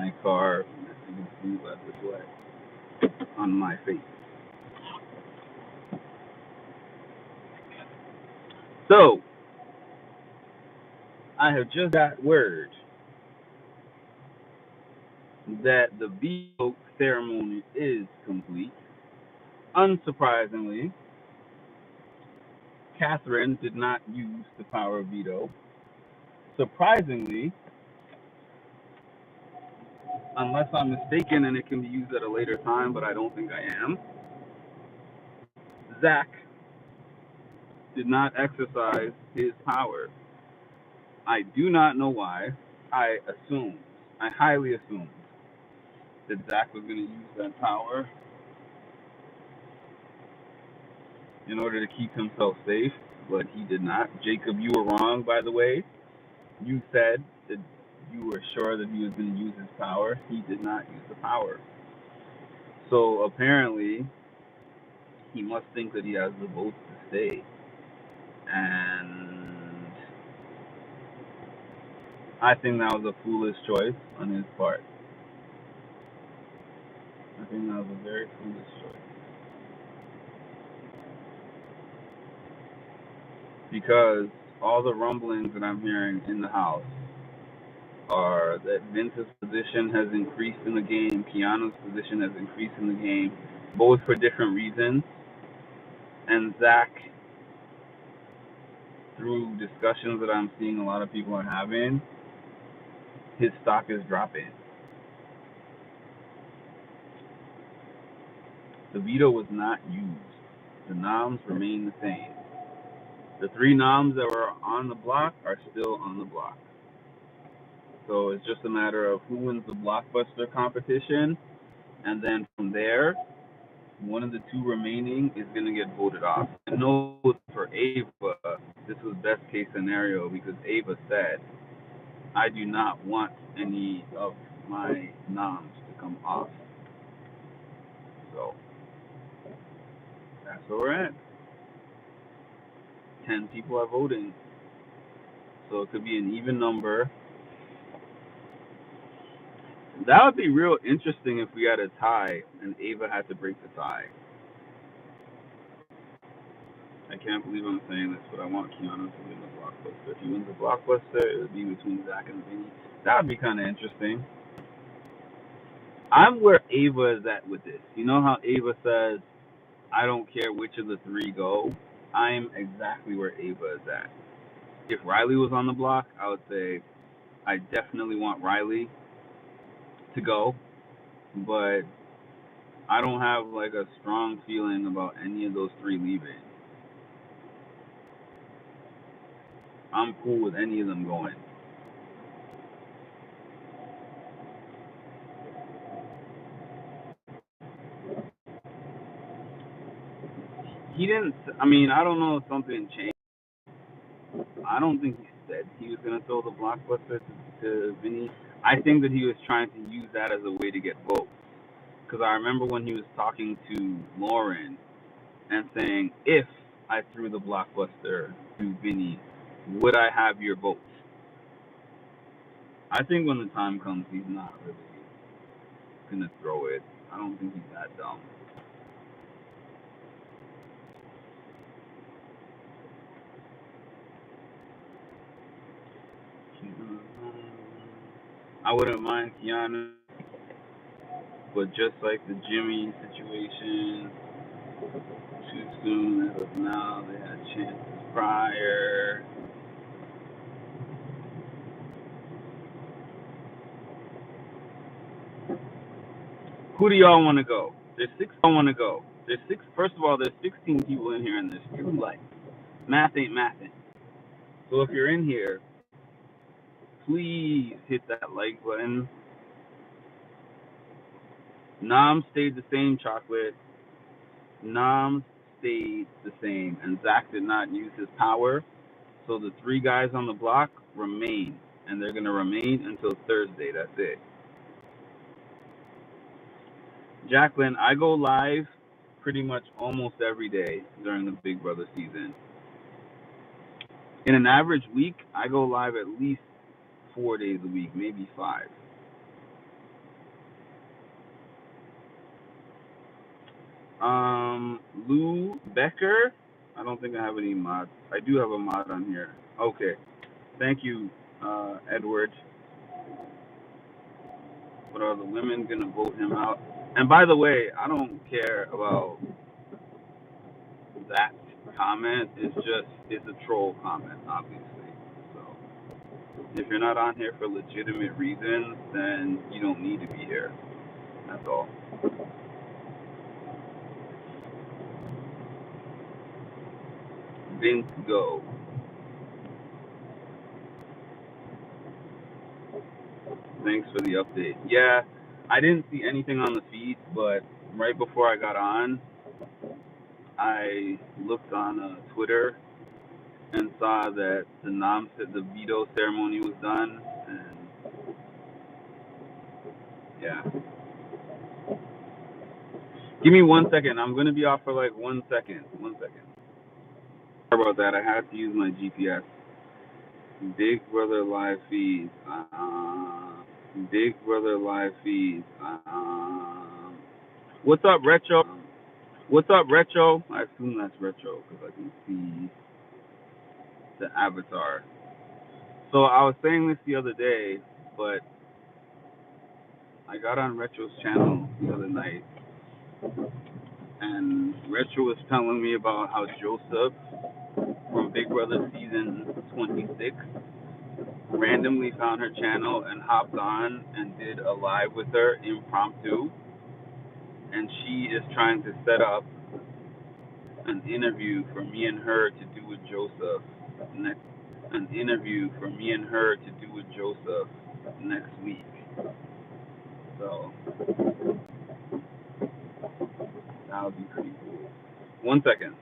my car. As you can see by the sweat on my face. So, I have just got word that the veto ceremony is complete. Unsurprisingly, Catherine did not use the power of veto. Surprisingly, unless I'm mistaken and it can be used at a later time, but I don't think I am, Zach did not exercise his power. I do not know why. I assumed, I highly assumed that Zach was going to use that power in order to keep himself safe, but he did not. Jacob, you were wrong, by the way. You said that you were sure that he was going to use his power. He did not use the power. So apparently, he must think that he has the votes to stay. And I think that was a foolish choice on his part. I think that was a very foolish choice. Because all the rumblings that I'm hearing in the House are that Vince's position has increased in the game, Keanu's position has increased in the game, both for different reasons. And Zach, through discussions that I'm seeing a lot of people are having, his stock is dropping. The veto was not used. The noms remain the same. The three noms that were on the block are still on the block. So it's just a matter of who wins the blockbuster competition, and then from there, one of the two remaining is going to get voted off. I know for Ava, this was best case scenario because Ava said, I do not want any of my noms to come off. So that's where we're at. 10 people are voting. So it could be an even number. That would be real interesting if we had a tie and Ava had to break the tie. I can't believe I'm saying this, but I want Keanu to win the blockbuster. If he wins the blockbuster, it would be between Zach and Vinny. That would be kind of interesting. I'm where Ava is at with this. You know how Ava says, I don't care which of the three go? I'm exactly where Ava is at. If Riley was on the block, I would say I definitely want Riley to go, but I don't have like a strong feeling about any of those three leaving. I'm cool with any of them going. He didn't. I mean, I don't know if something changed. I don't think he said he was gonna throw the blockbuster to Vinny. I think that he was trying to use that as a way to get votes. Because I remember when he was talking to Lauren and saying, if I threw the blockbuster to Vinny, would I have your votes? I think when the time comes, he's not really gonna throw it. I don't think he's that dumb. I wouldn't mind Keanu, but just like the Jimmy situation, too soon as of now, they had chances prior. Who do y'all want to go? There's six. I want to go. There's six. First of all, there's 16 people in here, and there's two likes. Math ain't mathing. So if you're in here, please hit that like button. Nom stayed the same, chocolate. Nom stayed the same, and Zach did not use his power. So the three guys on the block remain, and they're gonna remain until Thursday. That's it. Jacqueline, I go live pretty much almost every day during the Big Brother season. In an average week, I go live at least 4 days a week, maybe 5. Lou Becker. I don't think I have any mods. I do have a mod on here. Okay. Thank you, Edward. But are the women gonna vote him out? And by the way, I don't care about that comment. It's a troll comment, obviously. So if you're not on here for legitimate reasons, then you don't need to be here. That's all. Vince go. Thanks for the update. Yeah, I didn't see anything on the feed, but right before I got on, I looked on Twitter and saw that the veto ceremony was done, and yeah. Give me 1 second. I'm gonna be off for like 1 second. 1 second. Sorry about that. I had to use my GPS. Big Brother live feed. Big Brother live feed. What's up, Retro? What's up, Retro? I assume that's Retro because I can see the avatar. So I was saying this the other day, but I got on Retro's channel the other night, and Retro was telling me about how Joseph from Big Brother season 26 randomly found her channel and hopped on and did a live with her impromptu, and she is trying to set up an interview for me and her to do with Joseph next an interview for me and her to do with Joseph next week. So that would be pretty cool. 1 second.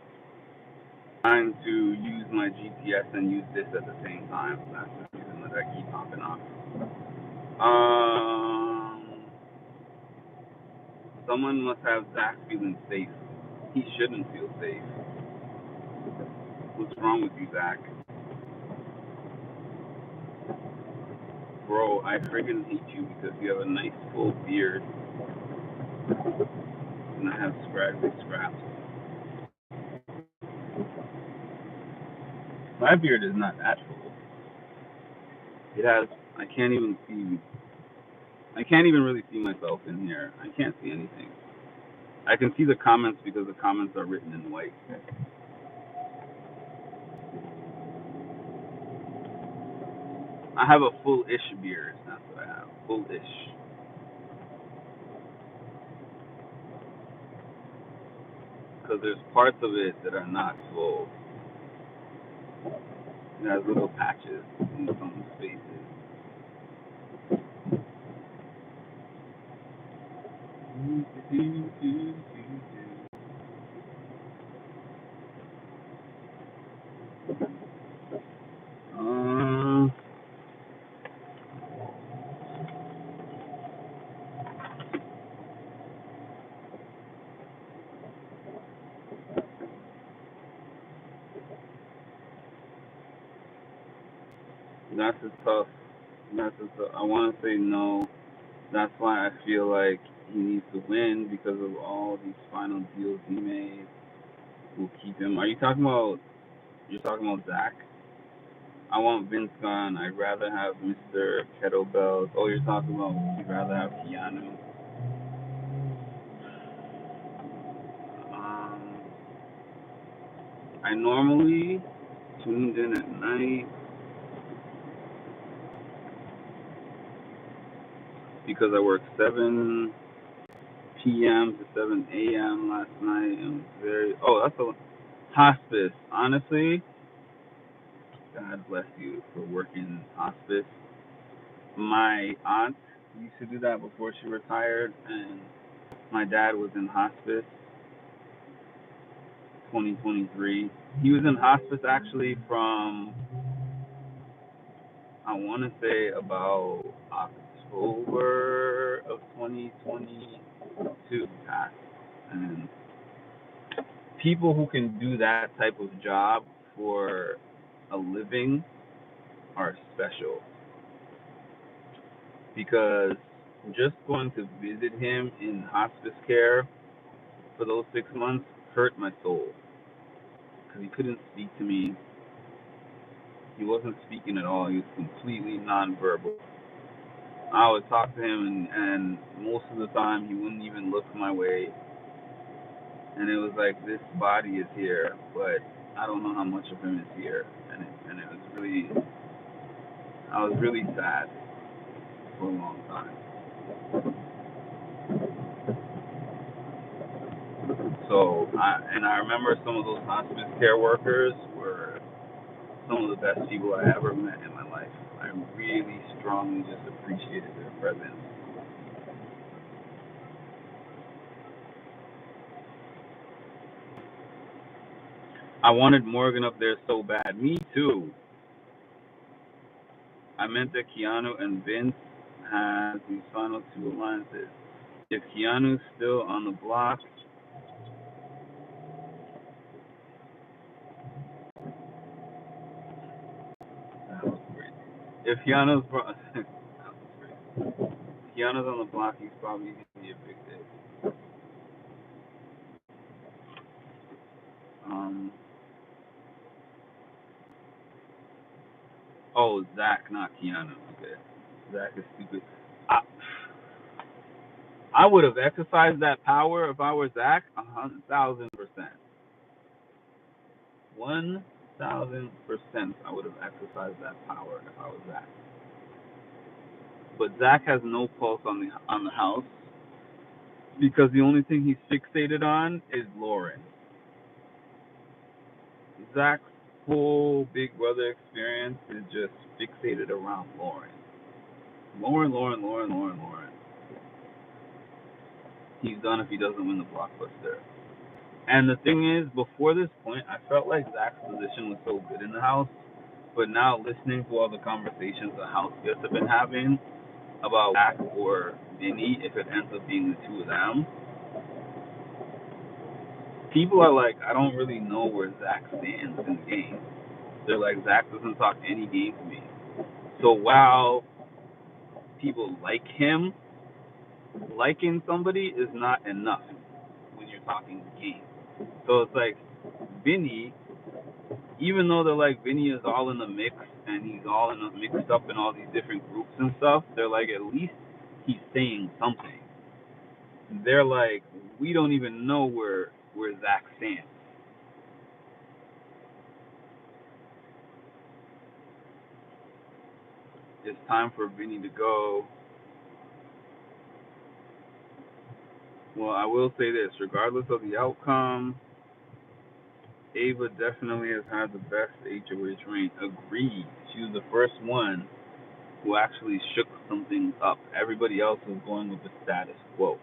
Trying to use my GPS and use this at the same time. That's the reason that I keep popping off. Someone must have Zach feeling safe. He shouldn't feel safe. What's wrong with you, Zach? Bro, I friggin' hate you because you have a nice full beard and I have scraggly scraps. My beard is not that full. It has. I can't even see. I can't even really see myself in here. I can't see anything. I can see the comments because the comments are written in white. I have a full-ish beard. That's what I have. Full-ish. Because there's parts of it that are not full. It has little patches in some spaces. Um, that's a tough. I want to say no. That's why I feel like he needs to win because of all these final deals he made. Will keep him. Are you talking about? You're talking about Zach? I want Vince gone. I'd rather have Mr. Kettlebells. Oh, you're talking about you'd rather have Keanu. Um, I normally tuned in at night because I worked 7 p.m. to 7 a.m. last night and was very. Oh, that's a hospice. Honestly, God bless you for working hospice. My aunt used to do that before she retired, and my dad was in hospice 2023. He was in hospice actually from I want to say about October of 2022 past. And people who can do that type of job for a living are special because just going to visit him in hospice care for those 6 months hurt my soul because he couldn't speak to me. He wasn't speaking at all. He was completely nonverbal. I would talk to him, and most of the time he wouldn't even look my way. And it was like this body is here, but I don't know how much of him is here. And it was really, I was really sad for a long time. I remember some of those hospice care workers were some of the best people I ever met in my life. I really strongly just appreciated their presence. I wanted Morgan up there so bad. Me too. I meant that Keanu and Vince had these final two alliances. If Keanu's still on the block, that was great. If Keanu's Keanu's on the block, he's probably gonna be evicted. Um. Oh, Zach, not Keanu. Okay. Zach is stupid. I, I would have exercised that power if I were Zach, 1,000%. 1,000%, I would have exercised that power if I was Zach. But Zach has no pulse on the house because the only thing he's fixated on is Lauren. Zach's full Big Brother experience is just fixated around Lauren. Lauren, Lauren, Lauren, Lauren, Lauren. He's done if he doesn't win the blockbuster. And the thing is, before this point, I felt like Zach's position was so good in the house. But now, listening to all the conversations the house guests have been having about Zach or Vinny, if it ends up being the two of them, people are like, I don't really know where Zach stands in the game. They're like, Zach doesn't talk any game to me. So while people like him, liking somebody is not enough when you're talking game. So it's like Vinny, even though they're like Vinny is all in the mix and he's all in the mixed up in all these different groups and stuff, they're like at least he's saying something. They're like, we don't even know where Zach stands. It's time for Vinny to go. Well, I will say this, regardless of the outcome, Ava definitely has had the best HOH reign. Agreed. She was the first one who actually shook something up. Everybody else was going with the status quo.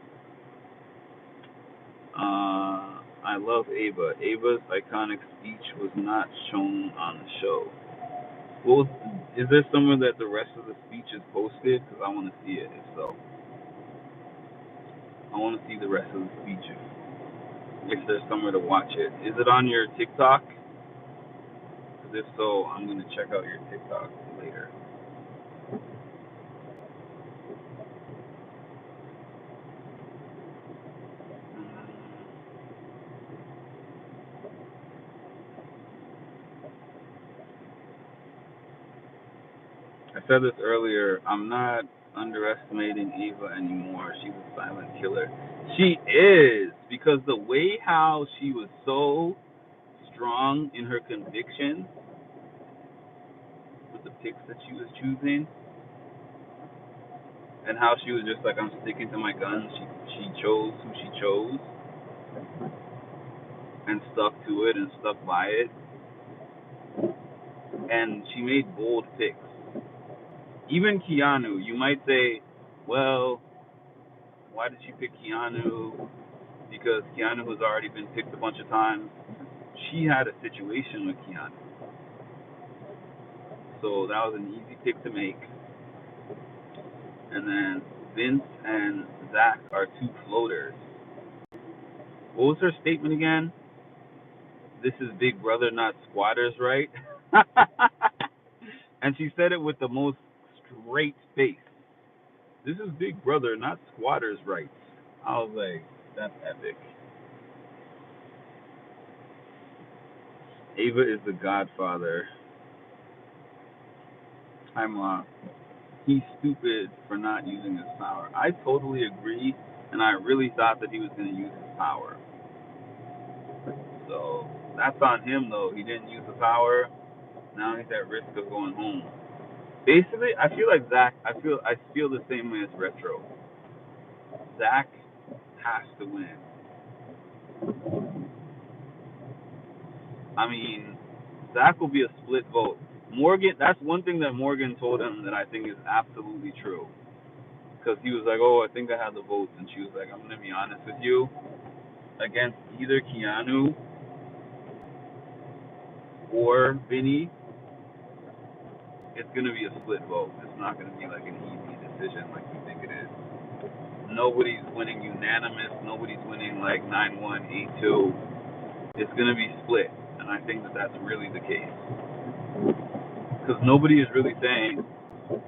I love Ava. Ava's iconic speech was not shown on the show. Well, is there somewhere that the rest of the speech is posted? Because I want to see it. If so, I want to see the rest of the speech. If there's somewhere to watch it, is it on your TikTok? Because if so, I'm gonna check out your TikTok later. I said this earlier. I'm not underestimating Ava anymore. She's a silent killer. She is, because the way how she was so strong in her conviction with the picks that she was choosing, and how she was just like, I'm sticking to my guns. She chose who she chose and stuck to it and stuck by it, and she made bold picks. Even Keanu, you might say, well, why did she pick Keanu? Because Keanu has already been picked a bunch of times. She had a situation with Keanu, so that was an easy pick to make. And then Vince and Zach are two floaters. What was her statement again? This is Big Brother, not squatters, right? And she said it with the most straight face. This is Big Brother, not squatters' rights. I was like, that's epic. Ava is the godfather. I'm lost. He's stupid for not using his power. I totally agree, and I really thought that he was going to use his power. So that's on him, though. He didn't use the power. Now he's at risk of going home. Basically, I feel like Zach. I feel the same way as Retro. Zach has to win. I mean, Zach will be a split vote. Morgan. That's one thing that Morgan told him that I think is absolutely true. Because he was like, "Oh, I think I have the votes," and she was like, "I'm gonna be honest with you. Against either Keanu or Vinny, it's gonna be a split vote. It's not gonna be like an easy decision like you think it is. Nobody's winning unanimous. Nobody's winning like 9-1, 8-2. It's gonna be split, and I think that that's really the case. Because nobody is really saying.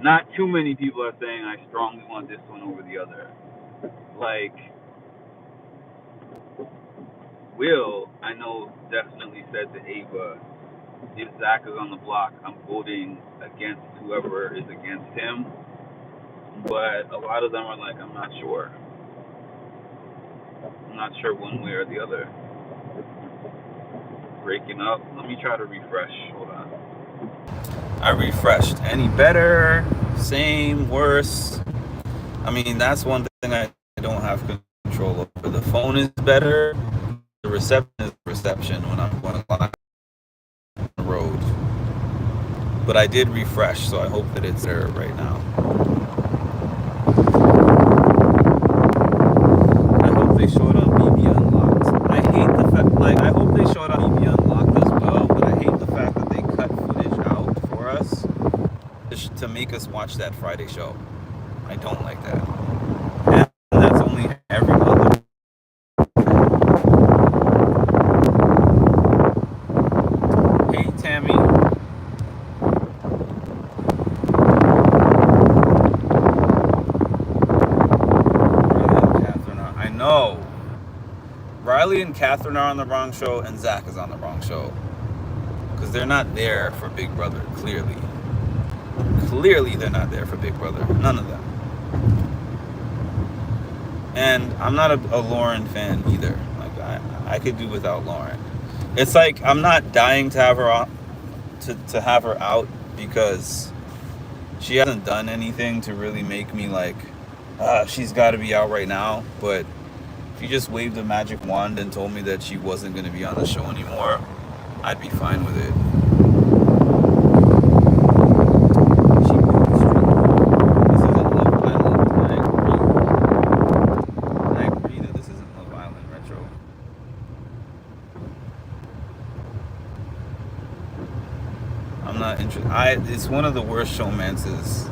Not too many people are saying I strongly want this one over the other. Like Will, I know definitely said to Ava, if Zach is on the block, I'm voting against whoever is against him. But a lot of them are like, I'm not sure. I'm not sure one way or the other. Breaking up. Let me try to refresh. Hold on. I refreshed. Any better? Same? Worse? I mean, that's one thing I don't have control over. The phone is better. The reception is reception when I'm going live on the road. But I did refresh, so I hope that it's there right now. I hope they show it on BB Unlocked. I hate the fact, like, I hope they show it on BB Unlocked as well, but I hate the fact that they cut footage out for us to make us watch that Friday show. I don't like that. And that's only every other. Hey, Tammy. No. Riley and Catherine are on the wrong show, and Zach is on the wrong show. Because they're not there for Big Brother, clearly. Clearly, they're not there for Big Brother. None of them. And I'm not a Lauren fan either. Like I could do without Lauren. It's like I'm not dying to have her on, to have her out because she hasn't done anything to really make me like, she's got to be out right now. But if you just waved a magic wand and told me that she wasn't going to be on the show anymore, I'd be fine with it. She broke the streak. This isn't Love Island. I agree that this isn't Love Island Retro. I'm not interested. It's one of the worst showmances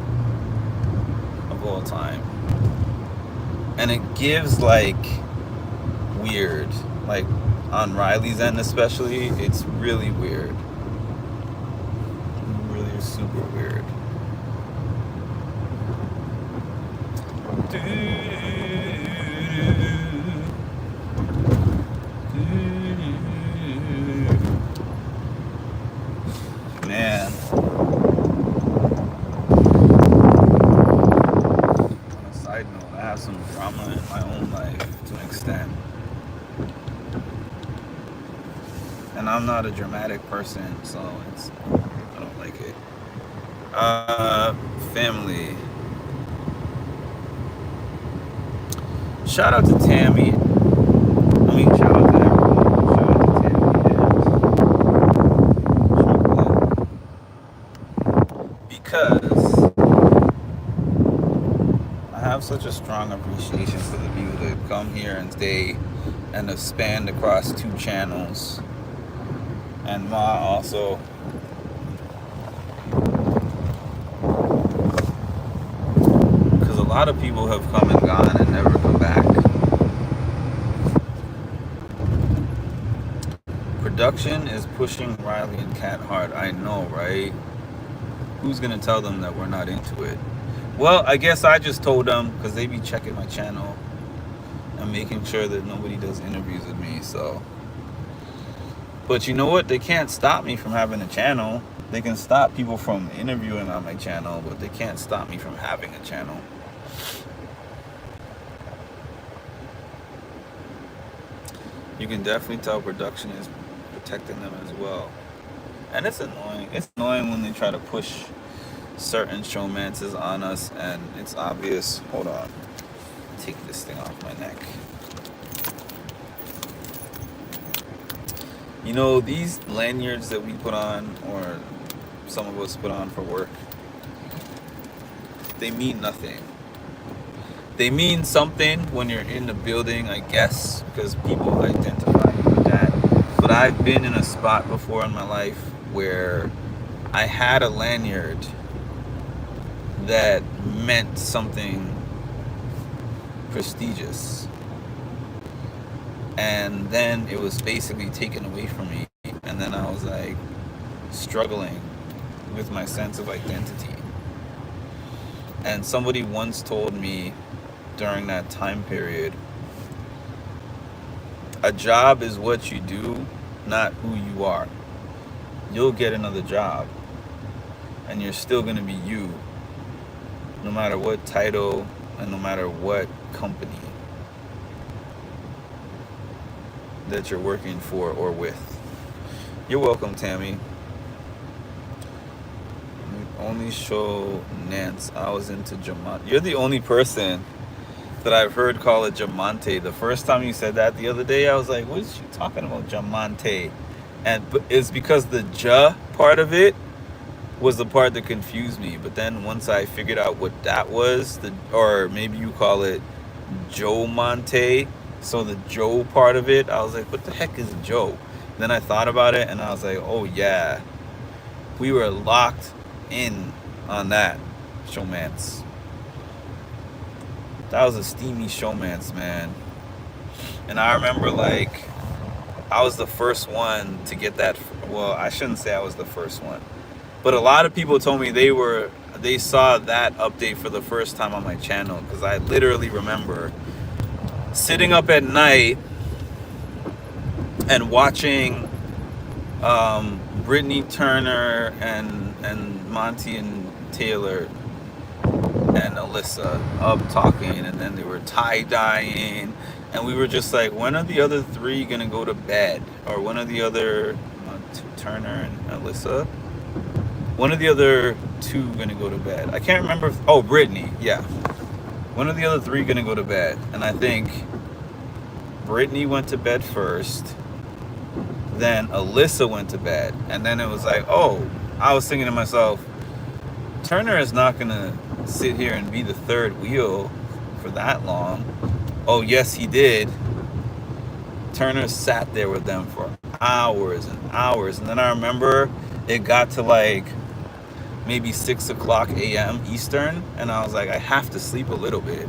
of all time. And it gives like weird, like on Riley's end especially, it's really weird, really super weird. Man, on a side note, I have some drama in my own life to an extent. And I'm not a dramatic person, so I don't like it. Family. Shout out to Tammy. I mean, shout out to everyone. Shout out to Tammy and because I have such a strong appreciation for the people that come here and stay and have spanned across 2 channels. And Ma also. Because a lot of people have come and gone and never come back. Production is pushing Riley and Kat hard. I know, right? Who's going to tell them that we're not into it? Well, I guess I just told them because they be checking my channel and making sure that nobody does interviews with me, so But you know what? They can't stop me from having a channel. They can stop people from interviewing on my channel, but they can't stop me from having a channel. You can definitely tell production is protecting them as well. And it's annoying. It's annoying when they try to push certain showmances on us, and it's obvious. Hold on. Take this thing off my neck. You know, these lanyards that we put on, or some of us put on for work, they mean nothing. They mean something when you're in the building, I guess, because people identify you with that. But I've been in a spot before in my life where I had a lanyard that meant something prestigious. And then it was basically taken away from me. And then I was like struggling with my sense of identity. And somebody once told me during that time period, a job is what you do, not who you are. You'll get another job, and you're still going to be you, no matter what title and no matter what company that you're working for or with. You're welcome, Tammy. Only show Nance I was into Jamante. You're the only person that I've heard call it Jamante. The first time you said that the other day, I was like, what is she talking about, Jamante? And it's because the ja part of it was the part that confused me. But then once I figured out what that was, or maybe you call it Joe Monte, so the Joe part of it, I was like, what the heck is Joe? Then I thought about it and I was like, oh yeah, we were locked in on that showmance. That was a steamy showmance, man. And I remember, like, I was the first one to get that. Well, I shouldn't say I was the first one, but a lot of people told me they saw that update for the first time on my channel, because I literally remember sitting up at night and watching Brittany Turner and Monty and Taylor and Alyssa up talking, and then they were tie-dyeing, and we were just like, when are the other three gonna go to bed? Or when are the other Turner and Alyssa, when are the other two gonna go to bed? I can't remember Brittany, yeah, when are the other three gonna go to bed? And I think Brittany went to bed first, then Alyssa went to bed, and then it was like, I was thinking to myself, Turner is not gonna sit here and be the third wheel for that long. Oh yes, he did. Turner sat there with them for hours and hours, and then I remember it got to like maybe 6:00 a.m. Eastern, and I was like, I have to sleep a little bit.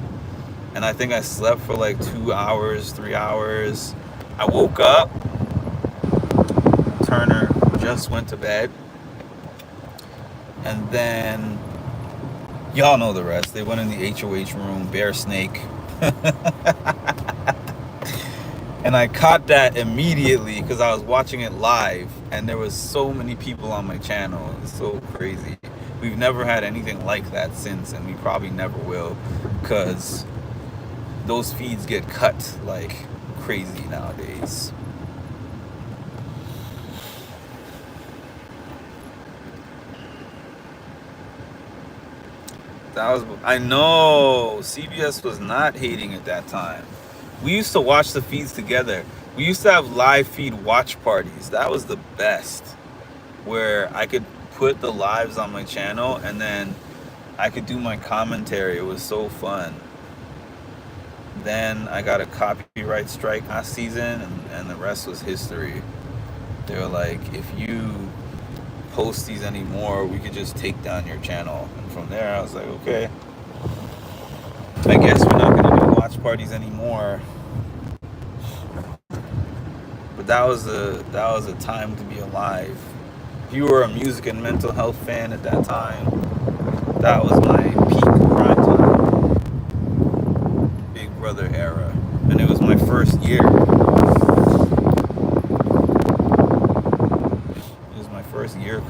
And I think I slept for like 2 hours, 3 hours. I woke up, Turner just went to bed, and then y'all know the rest. They went in the HOH room, bear snake. And I caught that immediately because I was watching it live, and there was so many people on my channel. It's so crazy. We've never had anything like that since, and we probably never will, because those feeds get cut like crazy nowadays. I know CBS was not hating at that time. We used to watch the feeds together. We used to have live feed watch parties. That was the best, where I could put the lives on my channel and then I could do my commentary. It was so fun. Then I got a copyright strike last season, and the rest was history. They were like, if you post these anymore, we could just take down your channel. And from there I was like, okay, I guess we're not gonna do watch parties anymore. But that was a time to be alive. If you were a music and mental health fan at that time, that was my peak prime time, Big Brother era, and it was my first year.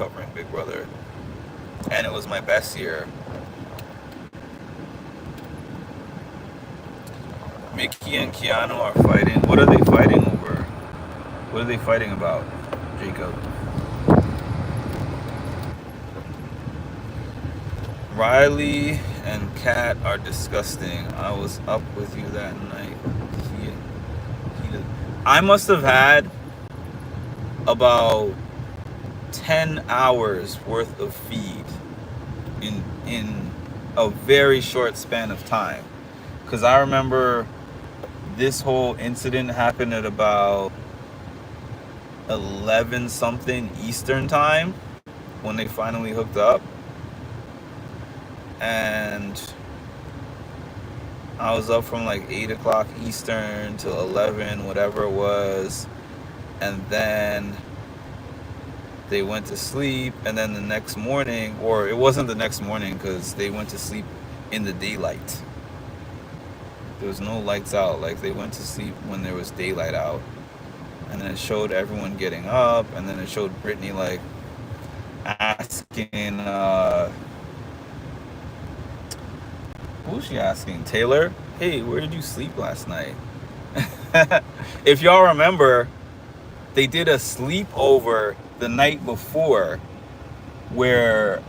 covering Big Brother, and it was my best year. Mickey and Keanu are fighting. What are they fighting over? What are they fighting about, Jacob? Riley and Kat are disgusting. I was up with you that night. He, I must have had about 10 hours worth of feed in a very short span of time. Because I remember this whole incident happened at about 11 something Eastern time when they finally hooked up. And I was up from like 8 o'clock Eastern till 11, whatever it was. And then they went to sleep. And then the next morning, or it wasn't the next morning because they went to sleep in the daylight. There was no lights out. Like, they went to sleep when there was daylight out. And then it showed everyone getting up. And then it showed Brittany, like, asking, who was she asking? Taylor? Hey, where did you sleep last night? If y'all remember, they did a sleepover the night before where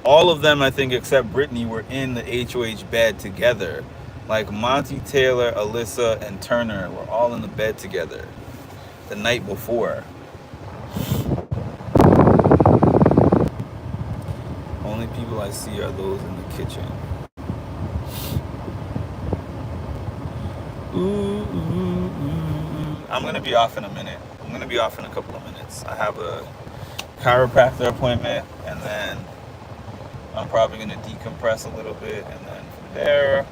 all of them, I think, except Brittany, were in the HOH bed together. Like Monty, Taylor, Alyssa, and Turner were all in the bed together the night before. Only people I see are those in the kitchen. I'm going to be off in a minute. I'm going to be off in a couple of minutes. I have a chiropractor appointment, and then I'm probably going to decompress a little bit, and then from there,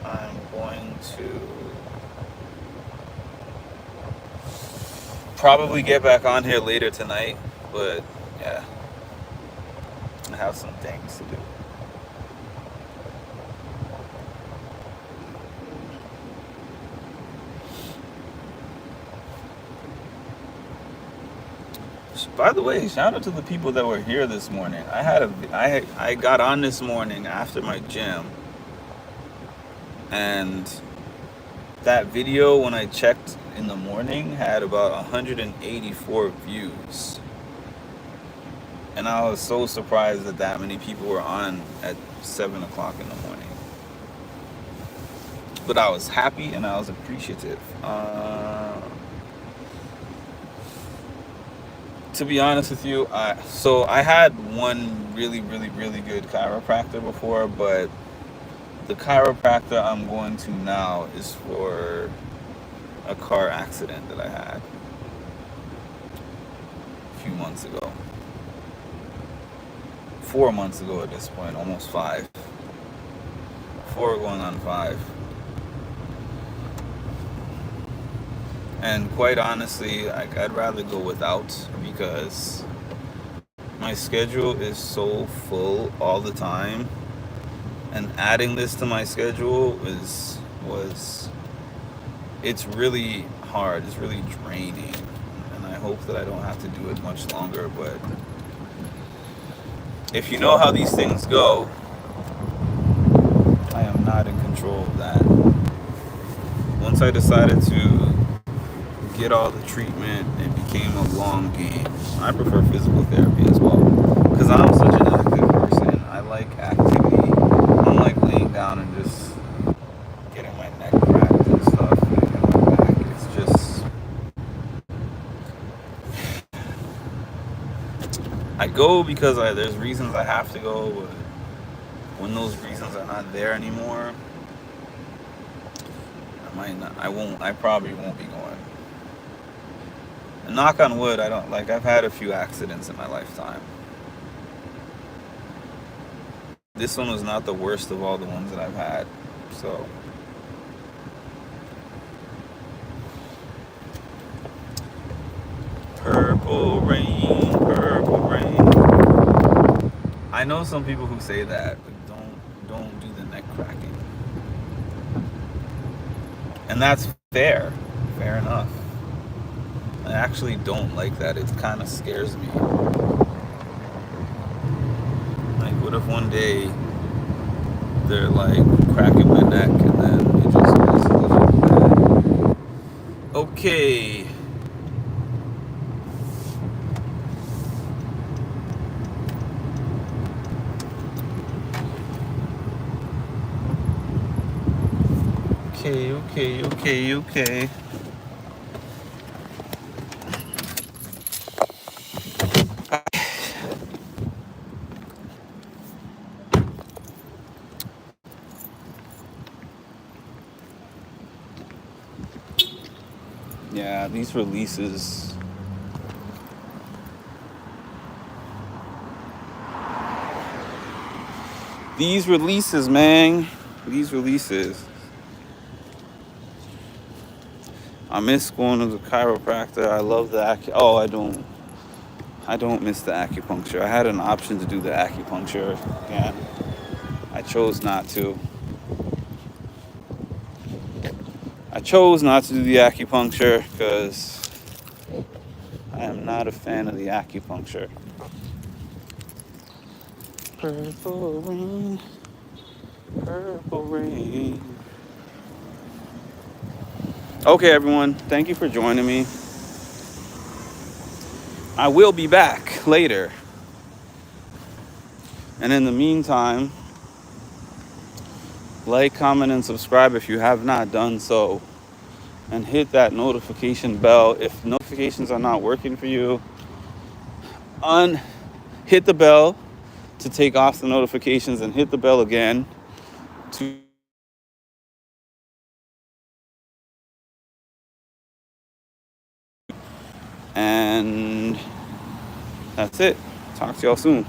I'm going to probably get back on here later tonight, but yeah, I have some things to do. By the way, shout out to the people that were here this morning. I got on this morning after my gym, and that video, when I checked in the morning, had about 184 views. And I was so surprised that many people were on at 7 o'clock in the morning. But I was happy and I was appreciative. To be honest with you, I had one really good chiropractor before, but the chiropractor I'm going to now is for a car accident that I had a few months ago. 4 months ago at this point, almost 5. 4 going on 5. And quite honestly, I'd rather go without, because my schedule is so full all the time, and adding this to my schedule it's really hard. It's really draining, and I hope that I don't have to do it much longer. But if you know how these things go, I am not in control of that. Once I decided to get all the treatment, it became a long game. I prefer physical therapy as well, because I'm such an active person. I like activity. I don't like laying down and just getting my neck cracked and stuff, and my back. It's just, I go because there's reasons I have to go, but when those reasons are not there anymore, I probably won't be going. And knock on wood, I've had a few accidents in my lifetime. This one was not the worst of all the ones that I've had, so. Purple rain, purple rain. I know some people who say that, but don't do the neck cracking. And that's fair enough. I actually don't like that. It kind of scares me. Like, what if one day they're like cracking my neck and then it just goes a little bad? Okay. Okay. Yeah, these releases. These releases, man. These releases. I miss going to the chiropractor. I love the I don't miss the acupuncture. I had an option to do the acupuncture again. I chose not to. I chose not to do the acupuncture because I am not a fan of the acupuncture. Purple rain, purple rain. Okay, everyone. Thank you for joining me. I will be back later. And in the meantime, like, comment, and subscribe if you have not done so. And hit that notification bell. If notifications are not working for you, hit the bell to take off the notifications and hit the bell again to and that's it. Talk to y'all soon.